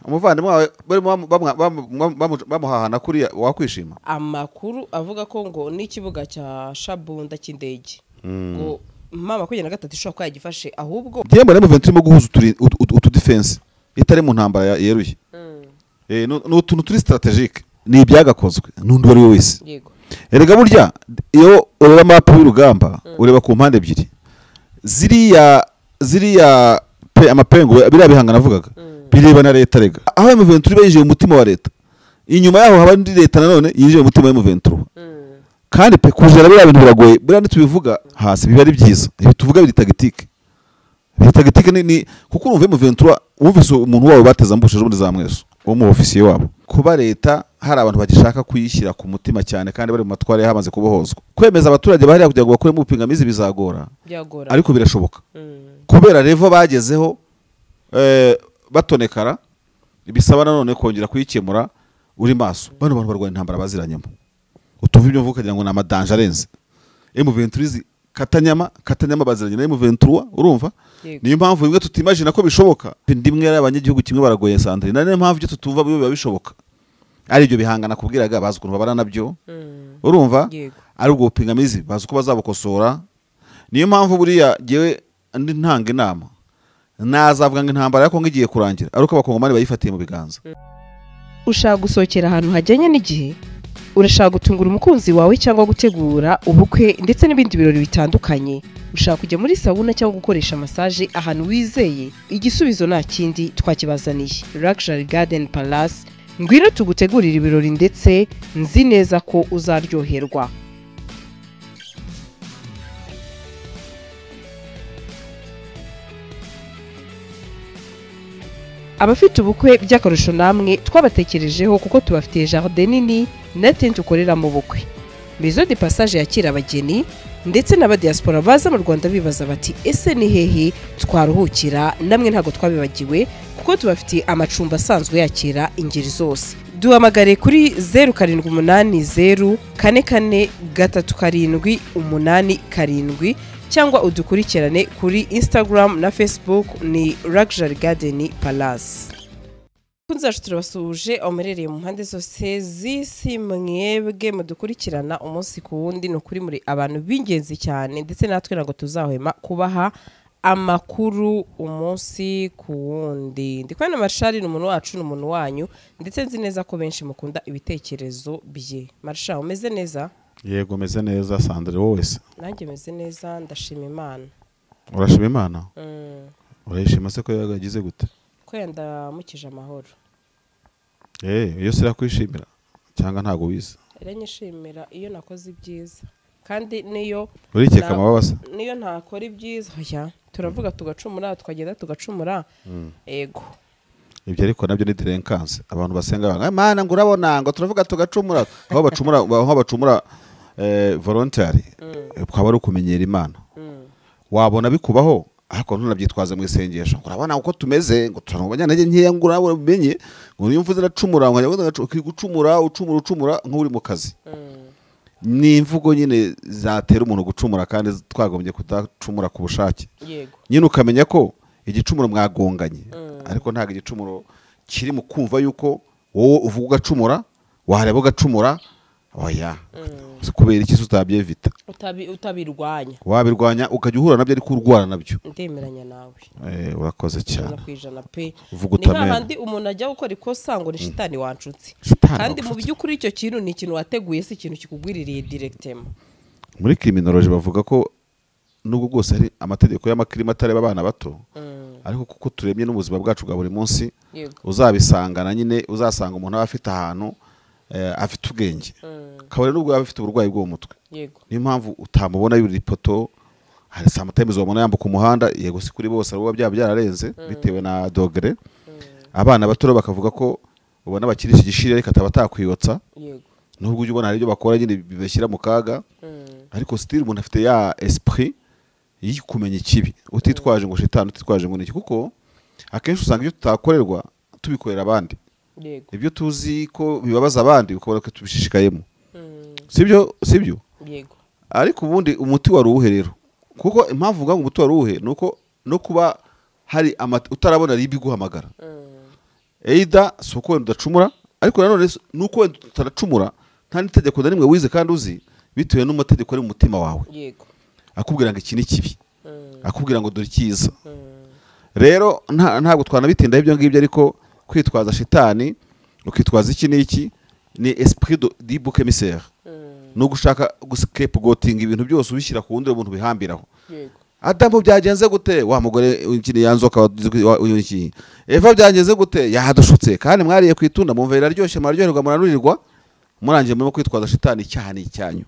umuvandimwe wawe bamuhahana kuri wakwishima. Amakuru avuga ko ngo n'ikibuga cya Shabunda cy'indege ngo mama kugenda gatatu ishobora kwa yagifashe ahubwo Diemba na M23 mo guhuza utu defense itari mu ntambara yeruye. No tuntu turi strategique ni ibyagakozwe n'undi wari wese. Yego. Erega burya iyo ureba map y'urugamba ureba ku mpande ebyiri. Ziriya amapengo biriya bihangana avugaga bireba na leta rega. Aho M23 bayije umutima wa leta. Inyuma yaho haba ndi leta nanone yije umutima wa M23. Kandi pe kujera biriya bintu biragoye. Buriya ntitubivuga hasi biba ari byiza. Tuvuga biri tactique. Biri tactique ni kuko urumva M23 wumvise umuntu wawe bateza mbushije muri za mweso. Wo mu ofisiye wabo. Kuba leta hari abantu bagishaka kuyishyira ku mutima cyane kandi bari mu matware yahamaze kubohozwa. Kwemeza abaturage bahari kugira ngo bakore mu pingamizi bizagora. Ariko birashoboka. Kubera revo bagezeho batonekara bisaba nanone kongera kuyikemura uri maso. Bano bantu barwana intambara baziranyemo. Utumva ibyo mvuka kugira ngo na madanje arenze. M23 katanyama baziranye na M23 urumva? Niyo mpamvu imwe tutimagine ko bishoboka. Ndimwe y'abanyagihugu kimwe baragoye Sandrine. Nane mpamvu byo tutumva biba bishoboka. Ari byo bihangana kubwiraga bazi ukuntu babana nabyo. Urumva? Ari ubwo pingamizi bazi uko bazabukosora. Niyo mpamvu buriya giwe ndi ntanga inama. Nazavuga ngo intambara yako ngiye kurangira. Ari uko abakongomani bayifatiye mu biganza. Ushaka gusohokera ahantu hajyanye n'igihe? Urashaka gutungura umukunzi wawe cyangwa gutegura ubukwe ndetse n'ibindi birori bitandukanye? Ushaka kujya muri sauna cyangwa gukoresha massage ahantu wizeye? Igisubizo nta kindi twakibazaniye. Luxury Garden Palace. Ngwino tugutegurira ibirori ndetse nzi neza ko uzaryoherwa. Abafite ubukwe by'akarusho namwe twabatekerejeho kuko tubafitiye jardin nini na tent ukorera mu bukwe. Maison de Passage yakira abageni ndetse n'abadiaspora baza mu Rwanda bibaza bati ese ni hehe twaruhukira? Namwe ntago twabibagiwe kuko tubafitiye amacumbi asanzwe yakira ingeri zose. Duhamagare kuri 0780 44 3 8 cyangwa udukurikirane kuri Instagram na Facebook ni Luxury Garden Palace. Kunzacu turabasuje omerereye mu mpande zose z'isi mwebwe mudukurikirana umunsi ku wundi no kuri muri abantu b'ingenzi cyane ndetse natwe nago tuzahwema kubaha amakuru umunsi ku wundi. Ndikwena Marshal n'umuntu wacu n'umuntu wanyu ndetse nzi neza ko benshi mukunda ibitekerezo bye. Marshal umeze neza? Yego meze neza Sandrine wose. Nanjye meze neza ndashima Imana. Urashima Imana? Urayishima se ko yagagize gute? Ko yandamukije amahoro. Iyo sira kwishimira cyangwa ntago wiza. Iranyishimira iyo nakoze ibyiza. Kandi niyo urikeka amabasa. Niyo ntakora ibyiza hoya turavuga tugacumura twagenda tugacumura. Ego. Ibyo ariko nabyo ni delinquance. Abantu basenga banga Imana ngo urabona ngo turavuga tugacumura. Aho bacumura voluntary. Ukaba ari ukumenyera Imana. Wabona bikubaho ariko ntunabyitwaze mu isengesho. Urabona uko tumeze ngo turanubanya nage nkiye ngo uramenye ngo niyo mvuze nacumura ngo gucumura ucumura nk'uri mu kazi. Ni imvugo nyine zatera umuntu gucumura kandi twagombye kutacumura ku bushake. Yego. Nyine ukamenya ko igicumuro mwagonganye ariko ntago igicumuro kiri mu kumva yuko wowe uvuga ugacumura wareba ugacumura oya kubera iki utabyevita utabirwanya wabirwanya ukajya uhura nabyo ariko urwara nabyo. Ndemeranya nawe. Urakoze cyane. Kwijana pe. Ni handi umuntu ajya gukora ikosa ngo ni shitani wancutse. Kandi mu by'ukuri icyo kintu ni ikintu wateguye si ikintu kikugwiririye directement. Muri criminology bavuga ko nubwo gose ari amategeko y'amakrima atareba abana bato ariko kuko turemye n'ubuzima bwacu bwa buri munsi uzabisangana nyine uzasanga umuntu afite ahantu afite ubwenge kabone nubwo afite uburwayi bwo mu mutwe. Niyo mpamvu utamubona yuri poto hari sometimes wabona yambuka umuhanda yego si kuri bose abo byararenze bitewe na dogere. Abana bato bakavuga ko ubona bakirisha igishiri ariko atakwiyotsa nubwo ujye ubona hari ibyo bakora nyine bibashyira mu kaga ariko still umuntu afite ya esprit yikumenya ikibi utitwaje ngo shitani utitwaje ngo niki kuko akenshi usanga ibyo tutakorerwa tubikorera abandi. Ibyo tuzi ko bibabaza abandi ukabona ko tubishishikayemo. Sibyo? Yego. Ariko ubundi umuti wa ruhe rero kuko impamvu uvuga ngo umuti wa ruhe nuko no kuba hari utarabona ribi guhamagara. either si uko wenda udacumura ariko nanone nuko wenda utaracumura nta n'itegeko na rimwe wize kandi uzi bitewe n'amategeko ari mu mutima wawe yego akubwira ngo iki ni kibi akubwira ngo dore cyiza rero ntabwo twanabitindaho ibyo ngibyo ariko kwitwaza shitani ukitwaza iki n'iki ni esprit de bouc émissaire no gushaka scapegoating ibintu byose ubishyira ku wundi umuntu bihambiraho Adamu byagenze gute wa mugore ukiri yanzoka uyiki Eva byagenze gute yahadushutse kandi mwariye kwitunda mumva iraryoshye mararyoherwa muranurirwa murangiye murimo kwitwaza shitani cyane icyanyu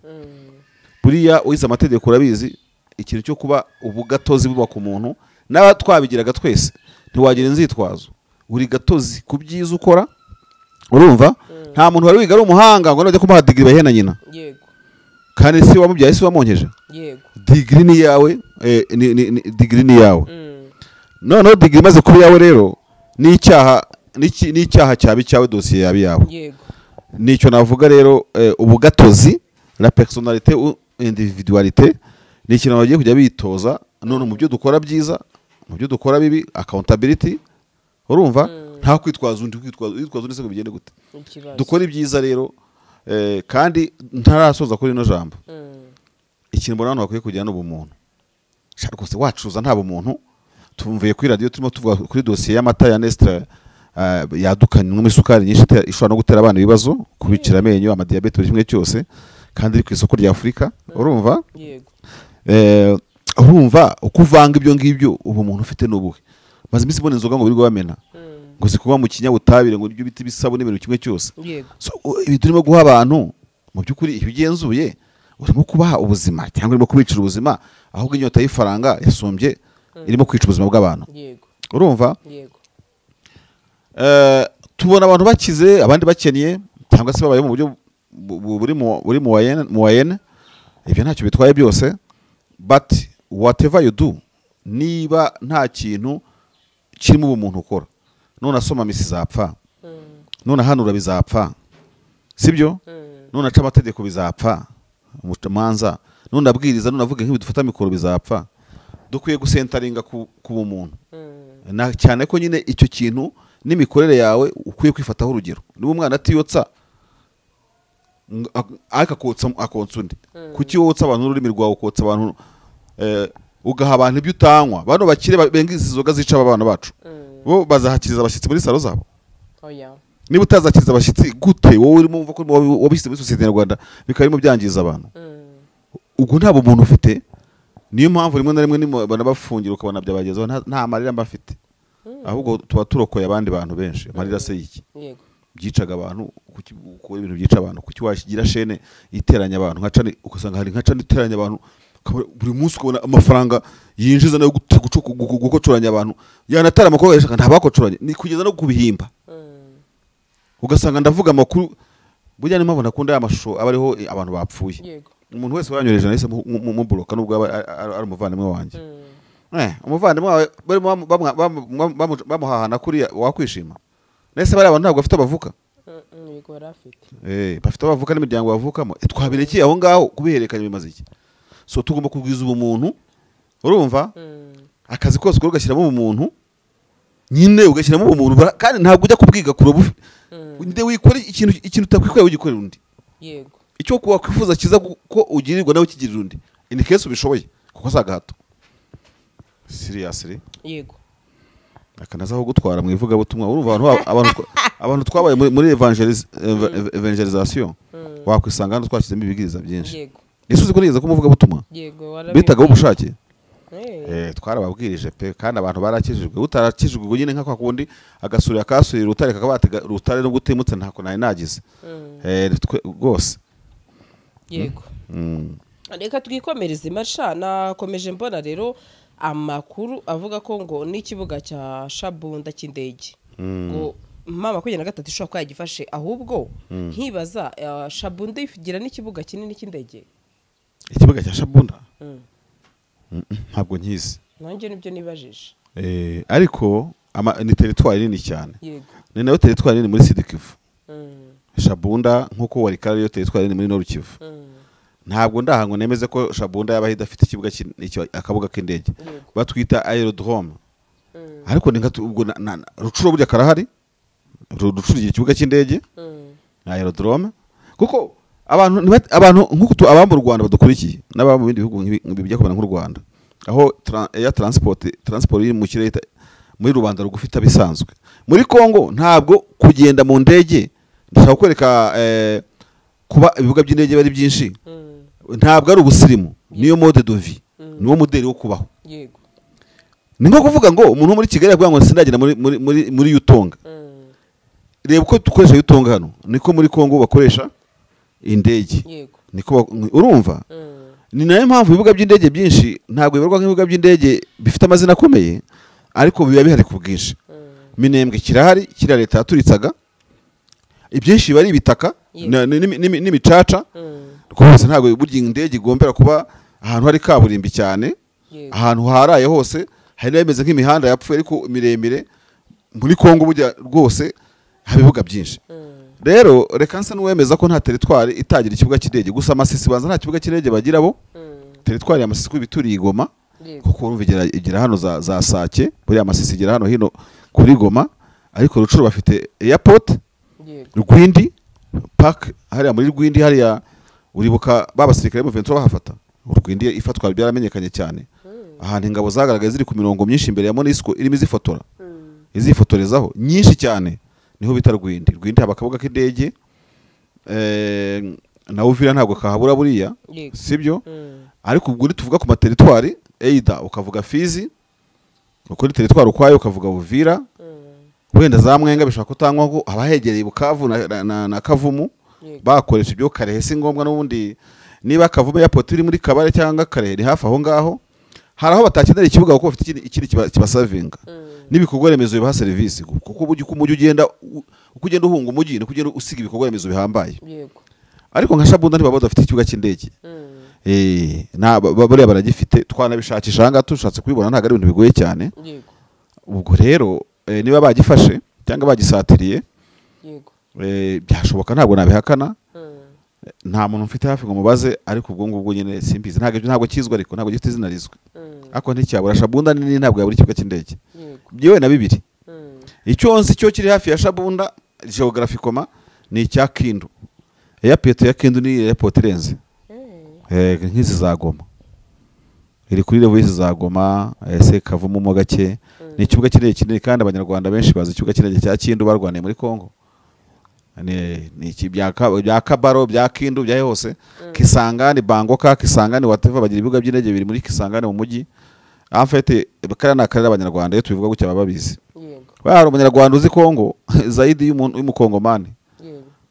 buriya uyize amategeko urabizi ikintu cyo kuba ubugatozi buba ku muntu n'aba twabigiraga twese ntiwagira inzitwazo uri gatozi kubyiza ukora urumva nta muntu wari wiga ari umuhanga ngo najya kumuha degree bahena nyina yego kandi si wamubyaye si wamonkeje yego degree ni yawe degree ni yawe no degree maze kuba yawe rero ni icyaha cyabi cyawe dosiye yabi yawe yego nicyo navuga rero ubugatozi la personnalité individualité ni ikintu bagiye kujya bitoza none mu byo dukora byiza mu byo dukora bibi accountability urumva nta kwitwaza undi kwitwaza undi se ngo bigende gute dukora ibyiza rero kandi ntarasoza kuri ino jambo ikintu mbona abantu bakwiye kujyana n'ubumuntu shaka rwose wacuza nta bumuntu tumvuye kuri radio turimo tuvuga kuri dosiye y'amata ya Nestra yadukanye n'isukari nyinshi ishobora no gutera abana ibibazo kubicira amenyo amadiabete buri kimwe cyose kandi iri ku isoko rya Afrika urumva yego urumva ukuvanga ibyo ngibyo ubu umuntu ufite n'ubuhe maze imisi mbona inzoga ngo birirwa bamena ngo zikuba mu kinyabutabire ngo ibyo biti bisabo n'ibintu kimwe cyose so ibi turimo guha abantu mu by'ukuri iyo ugenzuye urimo kubaha ubuzima cyangwa urimo kubicira ubuzima ahubwo inyota y'ifaranga yasumbye irimo kwica ubuzima bw'abantu urumva tubona abantu bakize abandi bakeniye cyangwa se babaye mu buryo buri mu wayene ibyo ntacyo bitwaye byose but whatever you do niba nta kintu kirimo ubumuntu ukora none asoma misi zapfa none hanura bizapfa sibyo none aca amategeko bizapfa umucamanza none abwiriza none avuga nk'ibi dufata mikoro bizapfa dukwiye gusentaringa ku bumuntu na cyane ko nyine icyo kintu n'imikorere yawe ukwiye kwifataho urugero niba umwana atiyotsa akakotsa akonsa undi kuki wotsa abantu n'ururimi rwawe ukotsa abantu ugaha abantu ibyo utanywa bano bakire benga izi zoga zica abana bacu bo bazahakiriza abashyitsi muri salo zabo niba utazakiriza abashyitsi gute wowe urimo umva ko wabishyize muri sosiyete nyarwanda bikarimo byangiza abantu ubwo nta bumuntu ufite niyo mpamvu rimwe na rimwe banabafungira ukabona byabagezeho nta marira mba afite ahubwo tuba turokoye abandi bantu benshi amarira se yiki byicaga abantu ukora ibintu byica abantu kuki washigira shene iteranya abantu nkacane ugasanga hari nkacane iteranya abantu buri munsi ukabona amafaranga yinjiza nayo gukocoranya abantu yanatara amakuru yashaka ntabakocoranye ni kugeza no kubihimba ugasanga ndavuga amakuru burya nimpamvu nakunda ya mashusho aba ariho abantu bapfuye umuntu wese wanyoreje nahise mu bloka nubwo ari umuvandimwe wanjye umuvandimwe wawe bamuhahana kuriya wakwishima nese bari abantu ntabwo bafite abavuka bafite abavuka n'imiryango bavukamo twabirekeye aho ngaho kubihererekanya bimaze iki so tugomba kubwiza ubumuntu urumva akazi kose ukora ugashyiramo ubumuntu nyine ugashyiramo ubumuntu kandi ntabwo ujya kubwiga kuroba nde wikora ikintu utakwikorera ugikorera undi icyo wakwifuza kiza ko ugirirwa nawe ukigirira undi in case ubishoboye kuko za gahato seriously yego akanazaho gutwara mu ivugabutumwa urumva abantu twabaye muri evangelisation wakwisanga hano twashyizemo ibigiriza byinshi ese uzi ko nigeze kumuvuga butumwa bitaga ubushake twarababwirije pe kandi abantu barakijijwe utarakijijwe ubwo nyine nka kwa kundi agasura akasura urutare kakabatega urutare no gutemutse ntako naye nagize rwose yego reka twikomereze masha nakomeje mbona rero amakuru avuga ko ngo n'ikibuga cya Shabunda cy'indege ngo mama 23 ishobora ko yagifashe ahubwo nkibaza Shabunda ifigira n'ikibuga kinini cy'indege ikibuga cya Shabunda ntabwo nkizi nanjye nibyo nibajije ariko ni territoire nini cyane ni nayo territoire nini muri Sud Kivu Shabunda nkuko wari kare yo territoire nini muri Nord Kivu ntabwo ndahango nemeze ko Shabunda yaba idafite ikibuga akabuga k'indege batwita aerodrome ariko ni ubwo rucuro burya karahari rucuriye ikibuga cy'indege na aerodrome, kuko abantu nk'uko abamba u Rwanda badukurikiye n'ababa mu bindi bihugu bijya kubana nk'u Rwanda, aho ya transport iri mu kirere muri rubanda rugufita bisanzwe. Muri Kongo ntabwo kugenda mu ndege, ndashaka kwereka kuba ibibuga by'indege bari byinshi, ntabwo ari ubusirimu, niyo mode de vie, niwo modeli wo kubaho. Yego, ni nko kuvuga ngo umuntu muri Kigali yavuga ngo sindagenda muri Yutonga. Reba uko dukoresha Yutonga hano, niko muri Kongo bakoresha indege. Yego, niko urumva. Ni nayo mpamvu ibibuga by'indege byinshi ntabwo bibarwa nk'ibibuga by'indege bifite amazina akomeye, ariko biba bihari ku bwinshi. Minembwe kirahari, kiriya leta yaturitsaga, ibyinshi bari ibitaka n'imicaca. Rwose ntabwo burya indege igombera kuba ahantu hari kaburimbi cyane, ahantu haraye hose hari n'abimeze nk'imihanda yapfuye ariko miremire. Muri Kongo burya rwose hari ibibuga byinshi. Rero reka nsa n'uwemeza ko nta teritwari itagira ikibuga cy'indege, gusa Masisi banza nta kibuga cy'indege bagira bo. Teritwari ya Masisi ibituriye i Goma, kuko urumva igira hano za Sake, buriya Masisi igira hano hino kuri Goma, ariko Rucuru bafite airport. Rwindi park hariya muri Rwindi hariya, uribuka babasirikare mu Ventura bahafata. Rwindi ifatwa byaramenyekanye cyane, ahantu ingabo zagaragaye ziri ku mirongo myinshi imbere ya MONUSCO irimo izifotora, izifotorezaho nyinshi cyane, niho bita Rwindi. Rwindi haba akabuga k'indege, na Uvira ntabwo kahabura buriya, sibyo? Ariko ubwo tuvuga ku materitwari, Eida ukavuga Fizi, uko ni teritwari ukwayo, ukavuga Uvira, wenda za Mwenga bishaka kutangwa ngo abahegereye Bukavu na Kavumu bakoresha ibyo Karehe. Si ngombwa n'ubundi niba Kavumu ya poti iri muri Kabare cyangwa Karehe hafi aho ngaho, hari aho batakenera ikibuga kuko bafite ikindi kibasavinga n'ibikorwa remezo bibaha serivisi, kuko uko umujyi ugenda uhunga umujyi no kugenda usiga ibikorwa remezo bihambaye. Yego, ariko nka Shabunda ntibaba bafite ikibuga cy'indege. Bariya baragifite, twanabishakisha aha ngaha tushatse kubibona, ntabwo ari ibintu bigoye cyane. Ubwo rero niba bagifashe cyangwa bagisatiriye, byashoboka, ntabwo nabihakana. Nta muntu mfite hafi ngo mubaze, ariko ubwo ngubwo nyine simbizi, ntabwo kizwe, ariko ntabwo gifite izina rizwe. Ariko nticyabura Shabunda nini, ntabwo yabura ikibuga cy'indege. Byewe na bibiri. Icyo nzi cyo kiri hafi ya Shabunda geographicoma ni icya Kindu. Airport ya Kindu ni airport irenze nk'izi za Goma, iri kuri level y'izi za Goma, ese Kavumu mo gake. Ni ikibuga kinini kinini, kandi Abanyarwanda benshi bazi ikibuga kinini cya Kindu barwaniye muri Kongo. Ni bya Kabaro, bya Kindu, bya hose. Kisangani, Bangoka, Kisangani, whatever, bagira ibibuga by'indege biri muri Kisangani mu mujyi. En fait bakara nakarira Abanyarwanda iyo tubivuga gutya bababizi. Hari Umunyarwanda uzi Kongo zaidi y'umukongomani.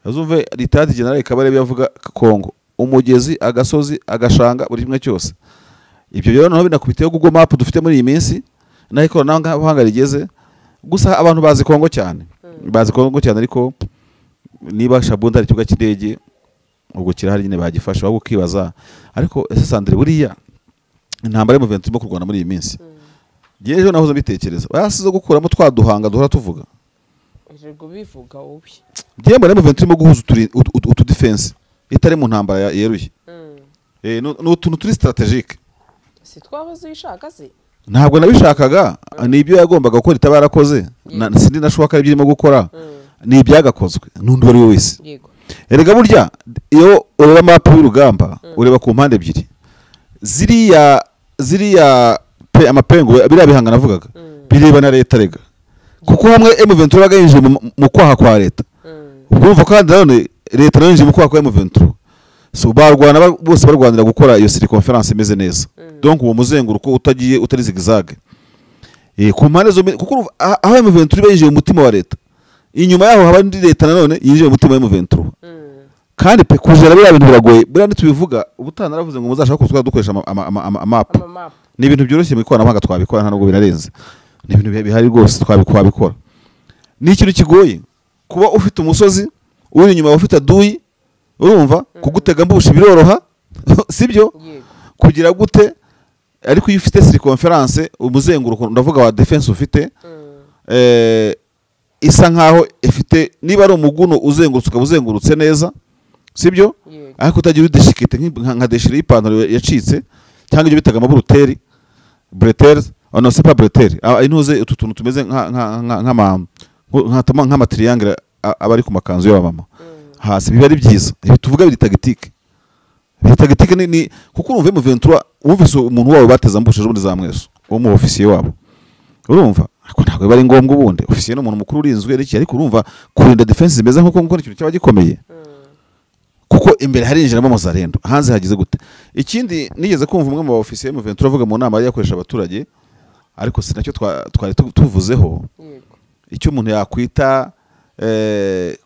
Azumve Litadi General Kabare yavuga Kongo, umugezi, agasozi, agashanga, buri kimwe cyose. Ibyo rero naho binakubiteho Google Map dufite muri iyi minsi, naho ikoranabuhanga rigeze. Gusa abantu bazi Kongo cyane, ariko niba Shabunda ari ikibuga cy'indege, ubwo kirahari nyine bagifasha, ahubwo ukibaza, ariko ese Sandre buriya intambara mu Ventura ku Rwanda muri iyi minsi, ejo nahoze bitekereza basize gukuramo twaduhanga duhora tuvuga. Ego bivuga ubi. Byemba mu Ventura mo guhuza utu defense itari mu ntambara yeruye. N'utuntu turi strategique. Si twabaze ishaka se? Ntabwo nabishakaga, ni ibyo yagombaga gukora itabarakoze, sindi nashoboka ibyo irimo gukora, ni ibyagakozwe n'undi wari wese. Yego. Erega burya iyo ureba map y'urugamba, ureba ku mpande ebyiri. Ziriya amapengo biriya bihangana avugaga, bireba na leta rega. Kuko hamwe M23 bagayinje mu kwaha kwa leta. Ubwo umva kandi none leta nayo mu kwaha kwa M23. So barwana bose barwanira gukora iyo circonference imeze neza. Donc uwo muzenguruko utari zigzag. Ku mpande zo kuko aho M23 bayinje mu mutima wa leta, inyuma yaho haba ndi leta nanone yinje mu mutima wa M23. Kandi pe kujera biriya bintu biragoye, buriya ntitubivuga ubutana naravuze ngo muzashaka kuzwa dukoresha map. Ni ibintu byoroshye mu ikoranabuhanga twabikora, nta nubwo binarenze. Ni ibintu bihari rwose twabikora. Ni ikintu kigoye kuba ufite umusozi uri inyuma ufite duyi, urumva kugutega mbushi biroroha, sibyo? Kugira gute, ariko iyo ufite circonference umuzenguruko ndavuga wa defense ufite, isa nkaho ifite, niba ari umuguno uzengurutse neza, sibyo? Ariko utagira udeshikite nka deshire y'ipantaro yacitse, cyangwa ibyo bitaga amaburuteri, bretels, ono c'est pas bretels, intuze utu tuntu tumeze nkatama nk'amatriangle abari ku makanzu y'abamama hasi biba ari byiza ibi tuvuga biri tagitike ni kuko urumva mu 23 wumvise umuntu wawe bateza mbushije muri za mweso wo mu ofisiye wabo urumva ariko ntabwo bari ngombwa ubundi ofisiye no umuntu mukuru urinzwe iki ariko urumva kurinda defense zimeze nkuko gukora ikintu cyaba gikomeye kuko imbere harinjiramo Muzarendo hanze hagize gute. Ikindi nigeze kumva umwe mu ofisiye mu 23 avuga mu nama yakoresha abaturage ariko sinacyo twari tuvuzeho icyo umuntu yakwita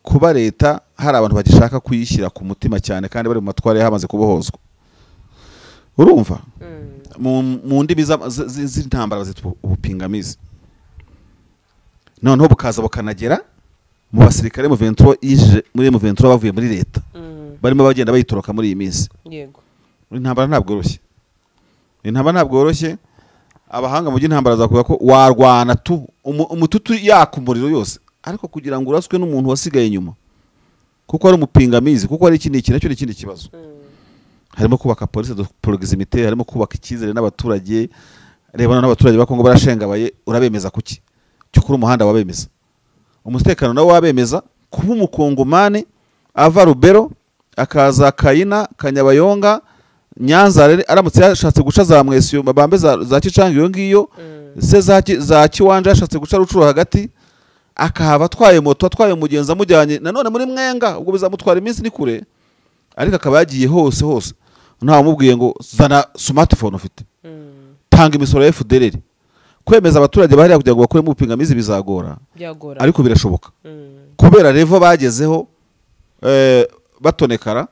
kuba leta hari abantu bagishaka kuyishyira ku mutima cyane kandi bari mu matware hamaze kubohozwa urumva mu ndimi z'intambara zitwa ubupingamizi noneho bukaza bukanagera mu basirikare mu 23 ije muri mu 23 bavuye muri leta barimo bagenda bayitoroka muri iyi minsi yego intambara ntabwo yoroshye abahanga mu by'intambara zakuvuga ko warwana tu umututu yakumuriro yose ariko kugira ngo uraswe n'umuntu wasigaye inyuma kuko ari umupingamizi kuko ari ikindi nacyo n'ikindi kibazo harimo kubaka police de proximité harimo kubaka ikizere n'abaturage reba n'abaturage ba Kongo barashengabaye urabemeza kuki cyo kuri umuhanda wabemeza umutekano nawo wabemeza kuba umukongomane ava Rubero akaza Kayina Kanyabayonga Nyanza aramutse yashatse guca za Mwesiyo mabambe za Kicanga iyo ngiyo se za Kiwanja yashatse guca Rucuro hagati akahava atwaye moto atwaye umugenzi amujyanye nanone muri Mwenga ubwo bizamutwara iminsi ni kure ariko akaba yagiye hose nta mubwiye ngo zana smartphone ufite tanga imisoro ya FDLR kwemeza abaturage bahari kugira ngo bakore mu bupingamizi bizagora ariko birashoboka kubera revo bagezeho batonekara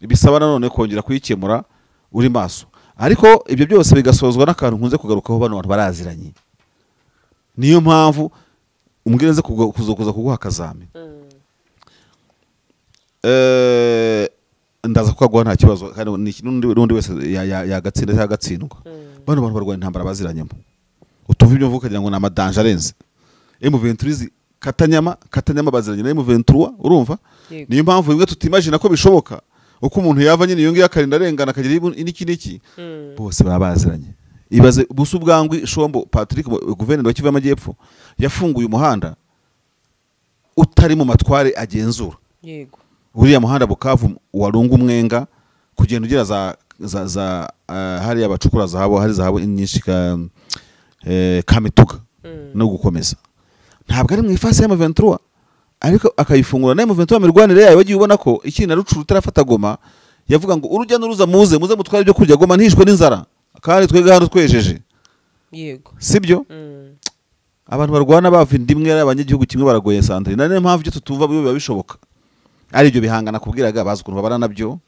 bisaba nanone kongera kuyikemura uri maso ariko ibyo byose bigasozwa n'akantu nkunze kugarukaho bano bantu baraziranye niyo mpamvu umwireze kuza kuguha kazame ndaza kukaguha nta kibazo kandi n'undi wese yagatsinda cyangwa agatsindwa bano bantu barwanya intambara baziranyemo utumva ibyo mvuga kugira ngo ni amadanje arenze M23 Katanyama baziranye na M23 urumva niyo mpamvu bimwe tutimagina ko bishoboka uko umuntu yava nyine yongiye akarinda arengana akagira niki bose babaziranye ibaze busu bwangwi Shombo Patrick guverineri wa Kivu y'Amajyepfo yafunguye umuhanda utari mu matware agenzura yego uriya muhanda Bukavu warunga umwenga kugenda ugira za hari abacukura zahabo hari zahabo nyinshi Kamituga no gukomeza ntabwo ari mu ifasi ya M23 ariko akayifungura na M23 mirwanire yayo wagiye ubona ko ikindi na Rucuru utarafata Goma yavuga ngo urujya n'uruza muze mutware ibyo kurya Goma ntishwe n'inzara kandi twege hano twejeje yego sibyo abantu barwana bava indimwe y'abanyagihugu kimwe baragoye centre nane mpamvu byo tutumva biba bishoboka ari byo bihangana kubwiraga bazi ukuntu babana nabyo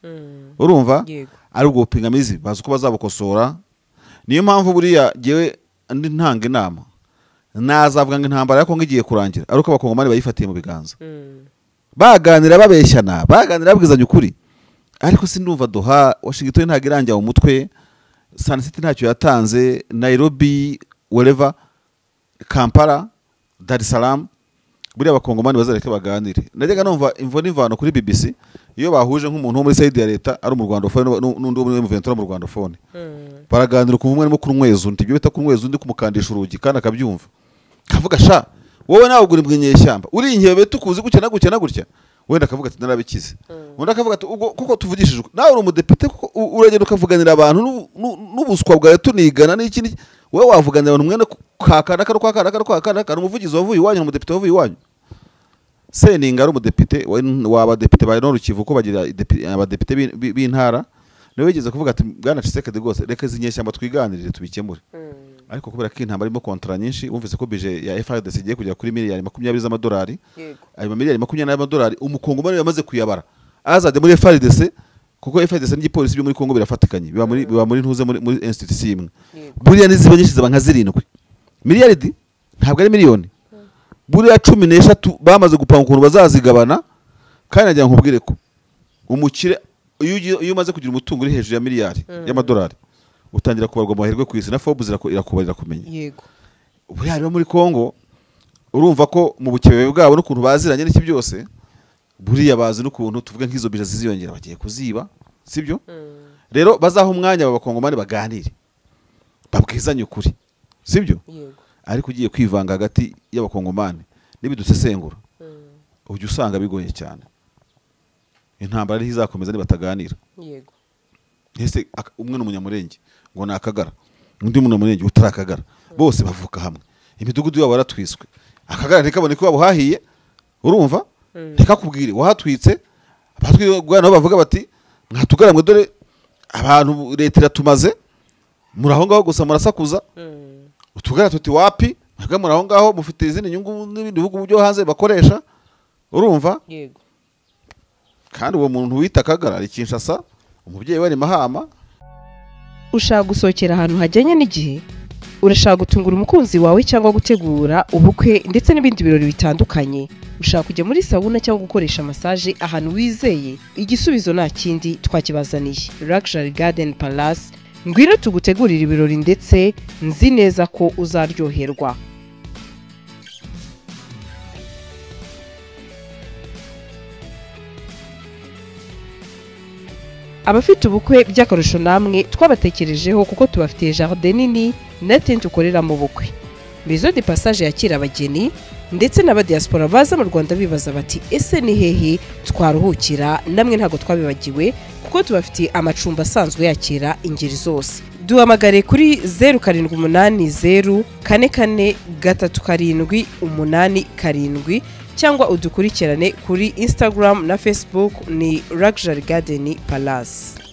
urumva ari ubwo bupingamizi bazi uko bazabukosora niyo mpamvu buriya jewe ndi ntanga inama nazavuga ngo intambara yako ngiye kurangira ari uko abakongomani bayifatiye mu biganza baganira babeshyana baganira babwizanya ukuri ariko sindumva Doha Washington ntago irangira mu mutwe Sun City ntacyo yatanze Nairobi wherever Kampala Dar es Salaam buriya abakongomani bazareke baganire najyaga numva imvo n'imvano kuri BBC iyo bahuje nk'umuntu wo muri side ya leta ari mu Rwanda n'undi wo muri M23 mu Rwanda phone baraganira kumwe arimo kunyweza undi ibyo bita kunyweza undi kumukandisha urugi kandi akabyumva kavuga sha wowe nawe ugura imbwinyeshyamba uri inkebe tukuzi gukena gutya wenda akavuga ati narabikize undi akavuga ati ubwo kuko tuvugishije nawe uri umudepite uragenda ukavuganira abantu n'ubuswa bwawe tunigana n'ikindi wowe wavuganira abantu mwene kakana umuvugizi wavuye iwanyu n'umudepite wavuye iwanyu Seninga ari umudepite w'abadepite ba Nord Kivu ko bagira abadepite b'intara niwe yigeze kuvuga ati bwana Tshisekedi rwose reka zinyeshyamba twiganirire tubikemure ariko kubera ko intambara irimo kontra nyinshi wumvise ko budget ya FARDC igiye kujya kuri miliyari 20 z'amadolari ayo miliyari 20 y'amadolari umukongomani yamaze kuyabara azajya muri FARDC kuko FARDC n'igipolisi byo muri Kongo birafatikanye biba muri ntuze muri institution imwe buriya niziba nyinshi zaba nka 7 miliyari ntabwo ari miliyoni buriya 13 bamaze gupanga ukuntu bazazigabana kandi nagira nkubwire ko umukire iyo umaze kugira umutungo uri hejuru ya miliyari y'amadolari utangira kubarwa mu mahirwe ku isi na Forbes irakubarira kumenya yego buriya rero muri Kongo urumva ko mu bukebe bwabo n'ukuntu baziranye n'iki byose buriya bazi n'ukuntu tuvuga nk'izo bija ziziyongera bagiye kuziba sibyo rero bazaho umwanya abakongomani baganire babwizanye ukuri sibyo yego ariko ugiye kwivanga hagati y'abakongomani n'ibidusesengura ujya usanga bigoye cyane. Intambara ari izakomeza nibataganira. Yego. Ese umwe n'umunyamurenge ngo nakagara, undi munyamurenge utarakagara, bose bavuka hamwe. Imidugudu yabo baratwiswe. Akagara ntikabone ko babuhahiye, urumva? Ntikakubwire wahatwitse, abatwigwa nabo bavuga bati mwatugaramwe dore abantu leta iratumaze, muraho ngaho gusa murasakuza. Utugara tuti wapi? Mwebwe muraho ngaho mufite izindi nyungu n'ibindi bihugu byo hanze bakoresha, urumva? Yego. Kandi uwo muntu wita Kagara ari Kinshasa, umubyeyi wari Mahama. Ushaka gusohokera ahantu hajyanye n'igihe, urashaka gutungura umukunzi wawe cyangwa gutegura ubukwe ndetse n'ibindi birori bitandukanye, ushaka kujya muri sauna cyangwa gukoresha massage ahantu wizeye, igisubizo nta kindi twakibazaniye. Luxury Garden Palace, ngwino tugutegurira ibirori ndetse nzi neza ko uzaryoherwa. Abafite ubukwe by'akarusho namwe twabatekerejeho kuko tubafitiye jardin nini na tent ukorera mu bukwe. Maison de Passage yakira abageni ndetse n'aba diaspora baza mu Rwanda bibaza bati ese ni hehe twaruhukira, namwe ntago twabibagiwe kuko tubafitiye amacumbi asanzwe yakira ingeri zose. Duhamagare kuri 0780 44 347 8 cyangwa udukurikirane kuri Instagram na Facebook ni Luxury Garden Palace.